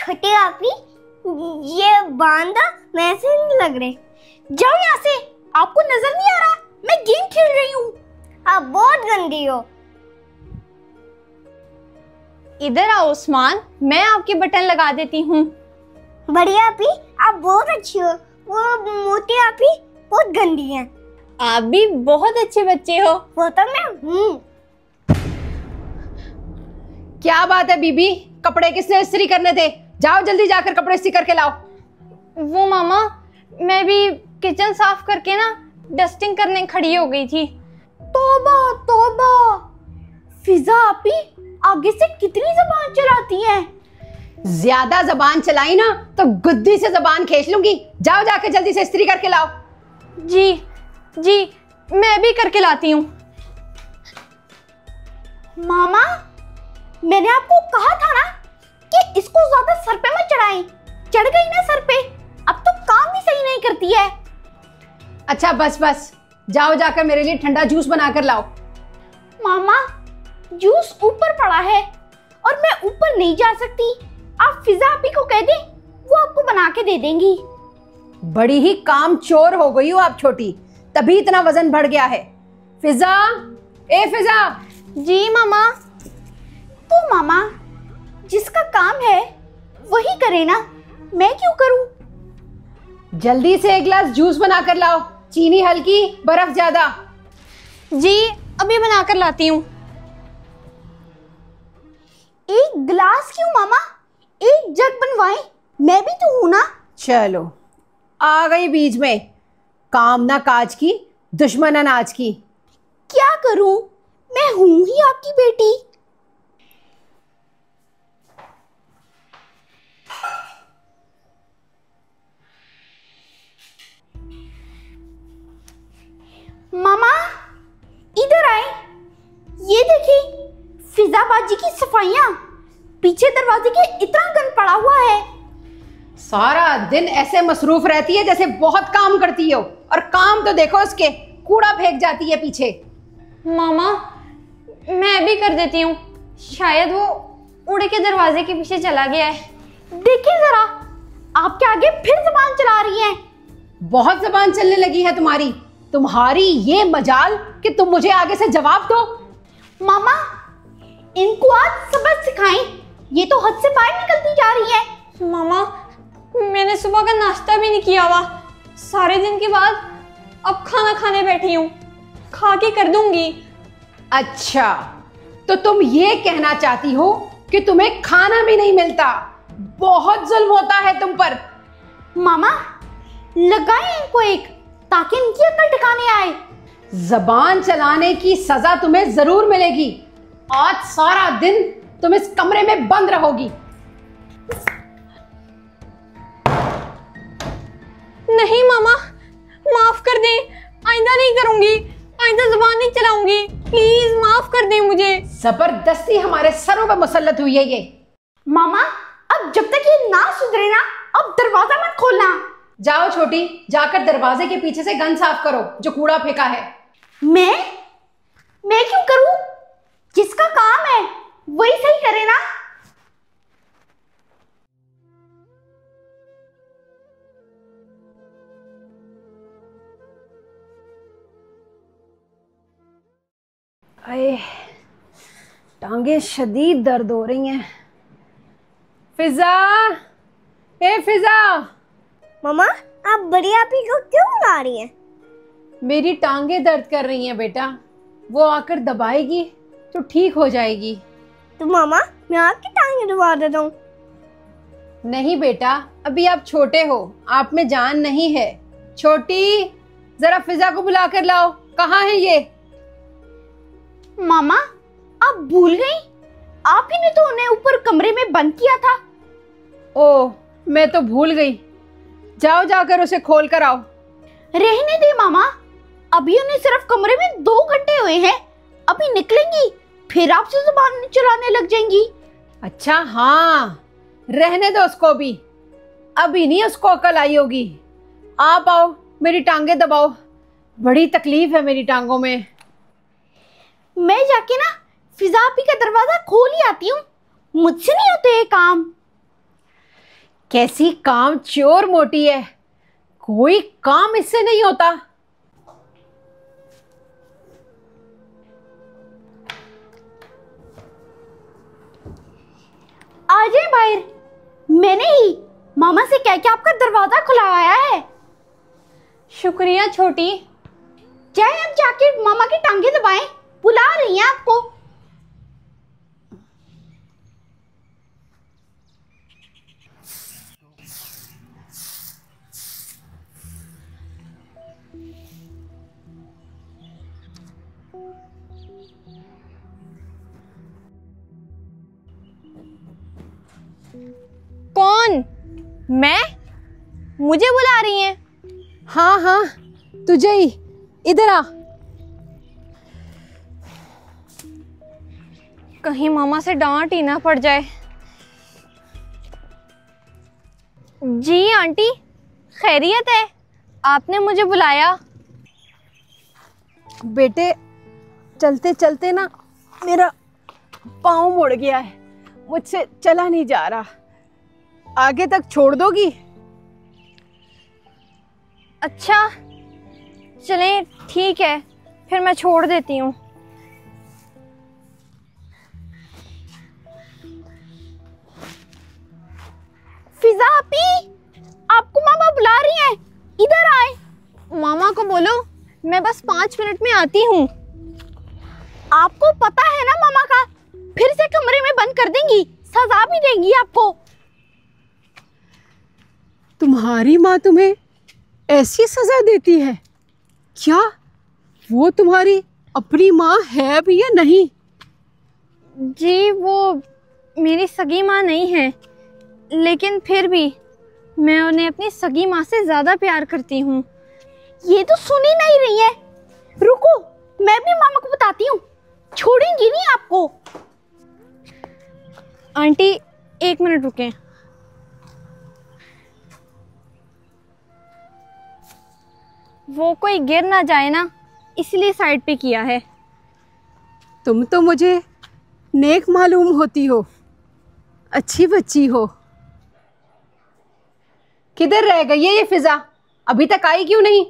छोटे आपी, ये बांदा वैसे नहीं लग रहे। जाओ यहाँ से, आपको नजर नहीं आ रहा मैं गेम खेल रही हूँ। आप बहुत गंदी हो। इधर आओ उस्मान, मैं आपके बटन लगा देती हूँ। बढ़िया आपी, आप बहुत अच्छी हो। वो मोटी आपी बहुत गंदी है। आप भी बहुत अच्छे बच्चे हो। वो तो मैं हूँ। क्या बात है बीबी, कपड़े किसने इस्त्री करने थे? जाओ जल्दी जाकर कपड़े इस्त्री करके लाओ। वो मामा, मैं भी किचन साफ करके ना डस्टिंग करने खड़ी हो गई थी। तौबा तौबा, फिजा आपी आगे से कितनी जबान चलाती हैं। ज्यादा जबान चलाई ना तो गुद्दी से जबान खींच लूंगी। जाओ जाके जल्दी से इस्त्री करके लाओ। जी जी, मैं भी करके लाती हूँ। मामा, मैंने आपको कहा था ना कि इसको ज्यादा सर पे मत चढ़ाएं। चढ़ गई ना सर पे, अब तो काम भी सही नहीं करती है। अच्छा बस बस, जाओ जाकर मेरे लिए ठंडा जूस बनाकर लाओ। मामा, जूस ऊपर पड़ा है और मैं ऊपर नहीं जा सकती। आप फिजा आपी को कह दें, वो आपको बना के दे देंगी। बड़ी ही काम चोर हो गई हो आप छोटी, तभी इतना वजन बढ़ गया है। फिजा, ए फिजा। जी मामा। तो मामा, जिसका काम है वही करे ना, मैं क्यों करूं? जल्दी से एक गिलास जूस बनाकर लाओ, चीनी हल्की, बर्फ ज्यादा। जी, अभी बनाकर लाती हूँ। एक गिलास क्यों मामा, एक जग बनवाएं, मैं भी तो हूं ना। चलो, आ गई बीच में, काम ना काज की, दुश्मन अनाज की। क्या करूं, मैं हूं ही आपकी बेटी। मामा, इधर आए। ये देखिए, फिजा बाजी की सफाइयां, पीछे दरवाजे के इतना गंद पड़ा हुआ है। सारा दिन ऐसे मसरूफ रहती है जैसे बहुत काम करती हो, और काम तो देखो उसके, कूड़ा फेंक जाती है पीछे। मामा, मैं भी कर देती हूँ, शायद वो उड़ के दरवाजे के पीछे चला गया है। देखिए जरा, आपके आगे फिर जबान चला रही हैं। बहुत जबान चलने लगी है तुम्हारी। तुम्हारी ये मजाल कि तुम मुझे आगे से जवाब दो। मामा, इनको आज सबक सिखाएं, ये तो हद से बाहर निकलती जा रही है। मामा, मैंने सुबह का नाश्ता भी नहीं किया हुआ, सारे दिन के बाद अब खाना खाने बैठी हूँ, खा के कर दूंगी। अच्छा, तो तुम ये कहना चाहती हो कि तुम्हें खाना भी नहीं मिलता? बहुत जुल्म होता है तुम पर। मामा, लगाएं इनको एक, ताकि इनकी अकल ठिकाने आए। जबान चलाने की सजा तुम्हें जरूर मिलेगी। आज सारा दिन तुम इस कमरे में बंद रहोगी। नहीं मामा, माफ कर दें, आइंदा नहीं करूंगी, आइंदा जुबान नहीं चलाऊंगी, प्लीज माफ कर दें मुझे। जबरदस्ती हमारे सरों पर मुसल्लत हुई है ये। मामा, अब जब तक ये ना सुधरे ना, अब दरवाजा मत खोलना। जाओ छोटी, जाकर दरवाजे के पीछे से गंद साफ करो जो कूड़ा फेंका है। मैं क्यों करूं? जिसका काम है वही सही करे ना। अरे, टांगे शदीद दर्द हो रही हैं। फिजा, ए फिजा। मामा, आप बड़ी आपी को क्यों बुला रही हैं? मेरी टांगे दर्द कर रही हैं बेटा, वो आकर दबाएगी तो ठीक हो जाएगी। तो मामा, मैं आपकी टांगे दबा देता हूँ। नहीं बेटा, अभी आप छोटे हो, आप में जान नहीं है। छोटी, जरा फिजा को बुला कर लाओ। कहाँ है ये? मामा, आप भूल गई, आप ही ने तो उन्हें ऊपर कमरे में बंद किया था। ओह, मैं तो भूल गई। जाओ जाकर उसे खोल कर आओ। रहने दे मामा, अभी उन्हें सिर्फ कमरे में 2 घंटे हुए हैं, अभी निकलेंगी फिर आपसे जुबान चलाने लग जाएंगी। अच्छा हाँ, रहने दो उसको भी, अभी नहीं उसको अकल आई होगी। आप आओ, मेरी टांगे दबाओ, बड़ी तकलीफ है मेरी टांगों में। मैं जाके ना फिजा आपी का दरवाजा खोल ही आती हूँ, मुझसे नहीं होते ये काम। कैसी काम चोर मोटी है, कोई काम इससे नहीं होता। आ जाए बाहर, मैंने ही मामा से कह के आपका दरवाजा खुलवाया है। शुक्रिया छोटी। चाहे अब जाके मामा की टांगे दबाएं, बुला रही हैं आपको। कौन? मैं? मुझे बुला रही हैं? हाँ हाँ, तुझे ही। इधर आ। कहीं मामा से डांट ही ना पड़ जाए। जी आंटी, खैरियत है? आपने मुझे बुलाया? बेटे, चलते चलते ना मेरा पाँव मुड़ गया है, मुझसे चला नहीं जा रहा। आगे तक छोड़ दोगी? अच्छा चलें, ठीक है, फिर मैं छोड़ देती हूँ। फिजा आपी, आपको मामा बुला रही हैं, इधर आए। मामा को बोलो मैं बस 5 मिनट में आती हूँ। आपको पता है ना मामा का, फिर से कमरे में बंद कर देंगी, सजा भी देंगी आपको। तुम्हारी माँ तुम्हें ऐसी सजा देती है क्या? वो तुम्हारी अपनी माँ है भी या नहीं? जी वो मेरी सगी माँ नहीं है, लेकिन फिर भी मैं उन्हें अपनी सगी माँ से ज़्यादा प्यार करती हूँ। ये तो सुन ही नहीं रही है। रुको, मैं भी मामा को बताती हूँ, छोड़ेंगी नहीं आपको। आंटी 1 मिनट रुकें। वो कोई गिर ना जाए ना, इसलिए साइड पे किया है। तुम तो मुझे नेक मालूम होती हो, अच्छी बच्ची हो। किधर रह गई है ये फिजा? अभी तक आई क्यों नहीं?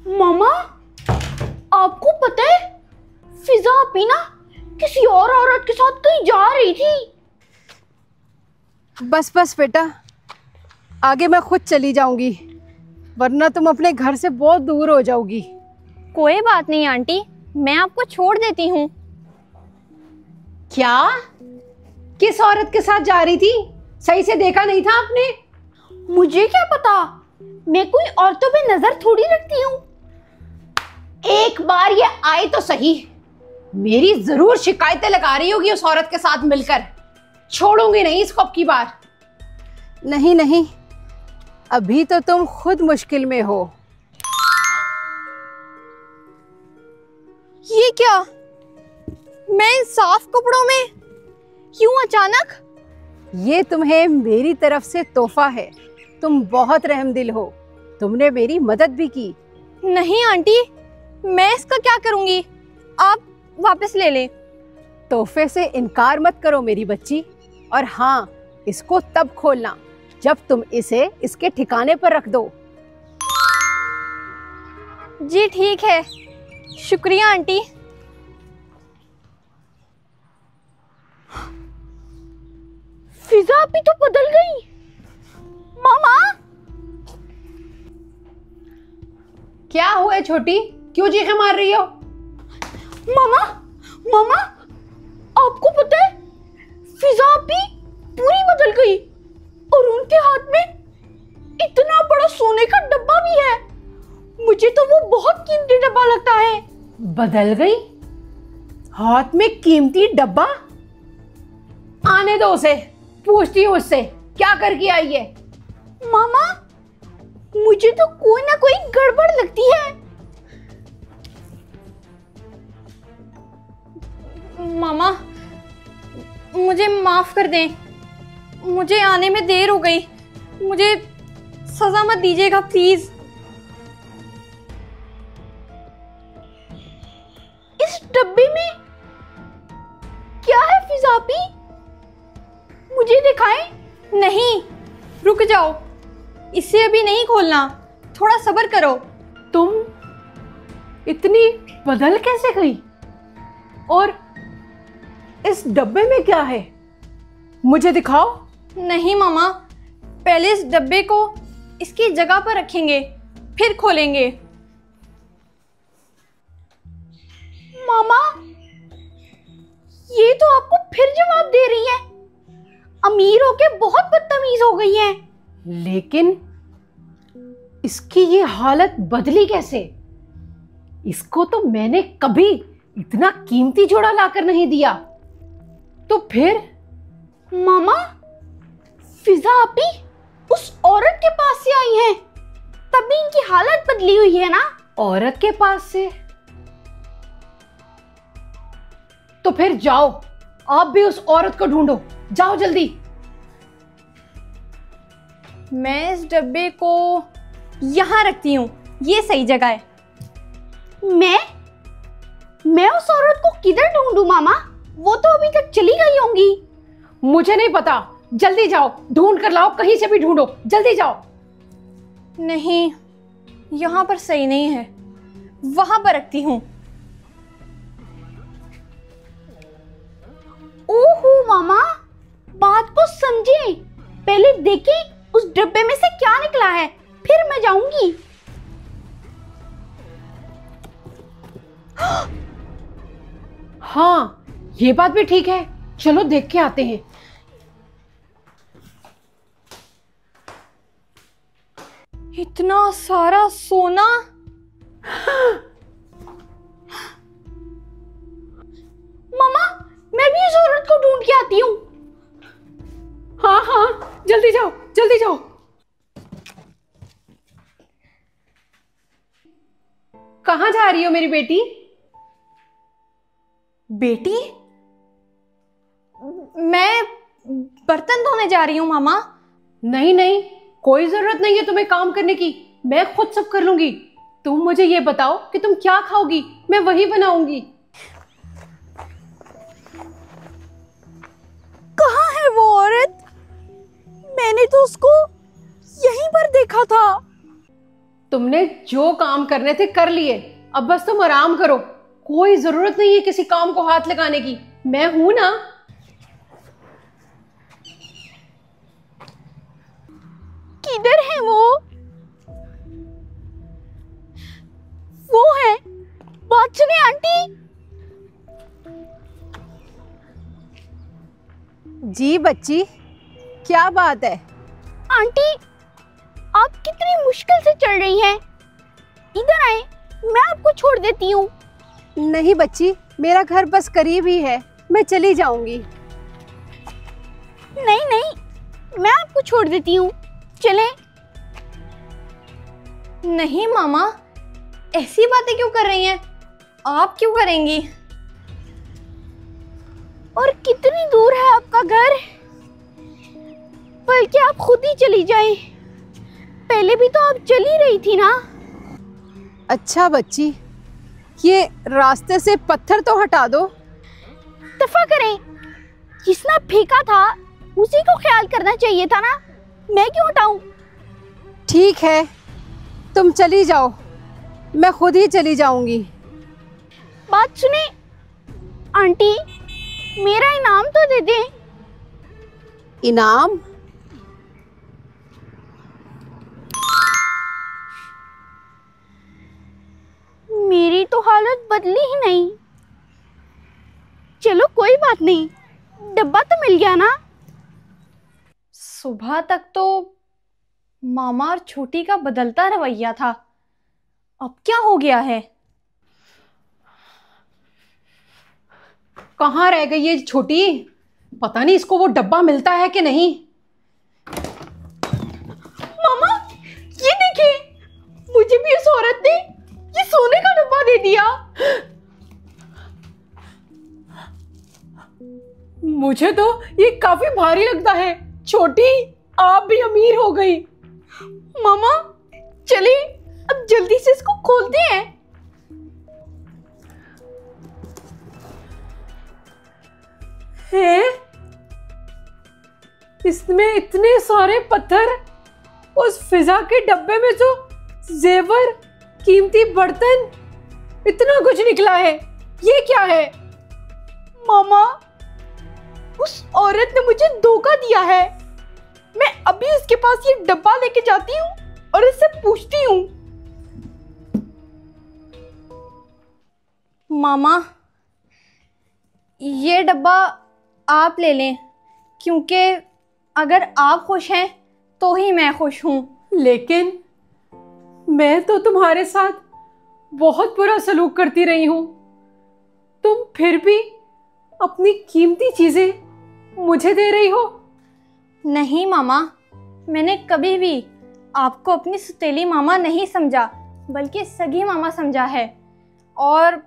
मामा, आपको पता है फिजा आपी ना किसी और औरत के साथ कहीं जा रही थी। बस बस बेटा, आगे मैं खुद चली जाऊंगी, वरना तुम अपने घर से बहुत दूर हो जाओगी। कोई बात नहीं आंटी, मैं आपको छोड़ देती हूँ। क्या? किस औरत के साथ जा रही थी? सही से देखा नहीं था आपने? मुझे क्या पता, मैं कोई औरतों पे नजर थोड़ी रखती हूँ। एक बार ये आए तो सही, मेरी जरूर शिकायतें लगा रही होगी उस औरत के साथ मिलकर। छोड़ूंगी नहीं इसको अब की बार। नहीं नहीं, अभी तो तुम खुद मुश्किल में हो। ये क्या? मैं इन साफ कपड़ों में क्यों अचानक? ये तुम्हें मेरी तरफ से तोहफा है। तुम बहुत रहमदिल हो, तुमने मेरी मदद भी की। नहीं आंटी, मैं इसका क्या करूंगी, आप वापस ले लें। तोहफे से इनकार मत करो मेरी बच्ची, और हाँ, इसको तब खोलना जब तुम इसे इसके ठिकाने पर रख दो। जी ठीक है, शुक्रिया आंटी। फिजा भी तो बदल गई। मामा, क्या हुआ छोटी, क्यों चीखें मार रही हो? मामा, मामा, आपको पता है फिजा भी पूरी बदल गई, और उनके हाथ में इतना बड़ा सोने का डब्बा भी है। मुझे तो वो बहुत कीमती डब्बा लगता है। बदल गई? हाथ में कीमती डब्बा? आने दो उसे, पूछती हूँ उससे क्या करके आई है। मामा, मुझे तो कोई ना कोई गड़बड़ लगती है। मामा, मुझे माफ कर दें, मुझे आने में देर हो गई, मुझे सजा मत दीजिएगा प्लीज। इस डब्बे में क्या है फिजापी? मुझे दिखाएं, नहीं, रुक जाओ, इसे अभी नहीं खोलना, थोड़ा सब्र करो। तुम इतनी बदल कैसे गई? और इस डब्बे में क्या है? मुझे दिखाओ। नहीं मामा, पहले इस डब्बे को इसकी जगह पर रखेंगे, फिर खोलेंगे। मामा, ये तो आपको फिर जवाब दे रही है। अमीर होके बहुत बदतमीज हो गई है। लेकिन इसकी ये हालत बदली कैसे? इसको तो मैंने कभी इतना कीमती जोड़ा लाकर नहीं दिया। तो फिर? मामा, फिजा आपी उस औरत के पास से आई हैं, तभी इनकी हालत बदली हुई है ना। औरत के पास से? तो फिर जाओ, आप भी उस औरत को ढूंढो, जाओ जल्दी। मैं इस डब्बे को यहाँ रखती हूँ, ये सही जगह है। मैं उस औरत को किधर ढूंढूं मामा? वो तो अभी तक चली गई होंगी। मुझे नहीं पता, जल्दी जाओ, ढूंढ कर लाओ, कहीं से भी ढूंढो, जल्दी जाओ। नहीं, यहाँ पर सही नहीं है, वहां पर रखती हूँ। ओहो मामा, बात को समझे, पहले देखें उस डब्बे में से क्या निकला है, फिर मैं जाऊंगी। हाँ, ये बात भी ठीक है, चलो देख के आते हैं। इतना सारा सोना। मामा, मैं भी इस औरत को ढूंढ के आती हूँ। हाँ हाँ, जल्दी जाओ, जल्दी जाओ। कहाँ जा रही हो मेरी बेटी? बेटी? मैं बर्तन धोने जा रही हूँ मामा। नहीं नहीं, कोई जरूरत नहीं है तुम्हें काम करने की, मैं खुद सब कर लूंगी। तुम मुझे ये बताओ कि तुम क्या खाओगी, मैं वही बनाऊंगी। कहाँ है वो औरत? मैंने तो उसको यहीं पर देखा था। तुमने जो काम करने थे कर लिए, अब बस तुम आराम करो। कोई जरूरत नहीं है किसी काम को हाथ लगाने की, मैं हूं ना। किधर है वो? वो है, बात सुनिए आंटी। जी बच्ची, क्या बात है? आंटी, आप कितनी मुश्किल से चल रही हैं। इधर आए, मैं आपको छोड़ देती हूँ। नहीं बच्ची, मेरा घर बस करीब ही है, मैं चली जाऊंगी। नहीं नहीं, मैं आपको छोड़ देती हूँ, चलें। नहीं मामा, ऐसी बातें क्यों कर रही हैं? आप क्यों करेंगी? और कितनी दूर है आपका घर? बल्कि आप खुद ही चली जाएं। पहले भी तो आप चली रही थी ना। अच्छा बच्ची, ये रास्ते से पत्थर तो हटा दो। दफा करें, जिसने फेंका था उसी को ख्याल करना चाहिए था ना, मैं क्यों हटाऊं? ठीक है, तुम चली जाओ, मैं खुद ही चली जाऊंगी। बात सुने आंटी, मेरा इनाम तो दे दें। इनाम? मेरी तो हालत बदली ही नहीं। चलो कोई बात नहीं, डब्बा तो मिल गया ना। सुबह तक तो मामा और छोटी का बदलता रवैया था, अब क्या हो गया है? कहाँ रह गई ये छोटी? पता नहीं इसको वो डब्बा मिलता है कि नहीं। मामा, ये देखिए, मुझे भी उस औरत ने ये सोने का डब्बा दे दिया। मुझे तो ये काफी भारी लगता है। छोटी, आप भी अमीर हो गई। मामा, चलिए अब जल्दी से इसको खोलते हैं। है? इसमें इतने सारे पत्थर, उस फिजा के डब्बे में जो जेवर, कीमती बर्तन, इतना कुछ निकला है। ये क्या है? मामा, उस औरत ने मुझे धोखा दिया है। मैं अभी उसके पास ये डब्बा लेके जाती हूँ और इससे पूछती हूँ। मामा, ये डब्बा आप ले लें, क्योंकि अगर आप खुश हैं तो ही मैं खुश हूँ। लेकिन मैं तो तुम्हारे साथ बहुत बुरा सलूक करती रही हूँ, तुम फिर भी अपनी कीमती चीजें मुझे दे रही हो। नहीं मामा, मैंने कभी भी आपको अपनी सौतेली मामा नहीं समझा, बल्कि सगी मामा समझा है। और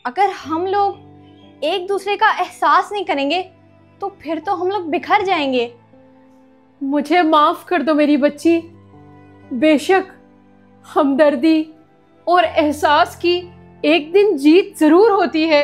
अगर हम लोग एक दूसरे का एहसास नहीं करेंगे तो फिर तो हम लोग बिखर जाएंगे। मुझे माफ कर दो मेरी बच्ची। बेशक हमदर्दी और एहसास की एक दिन जीत जरूर होती है,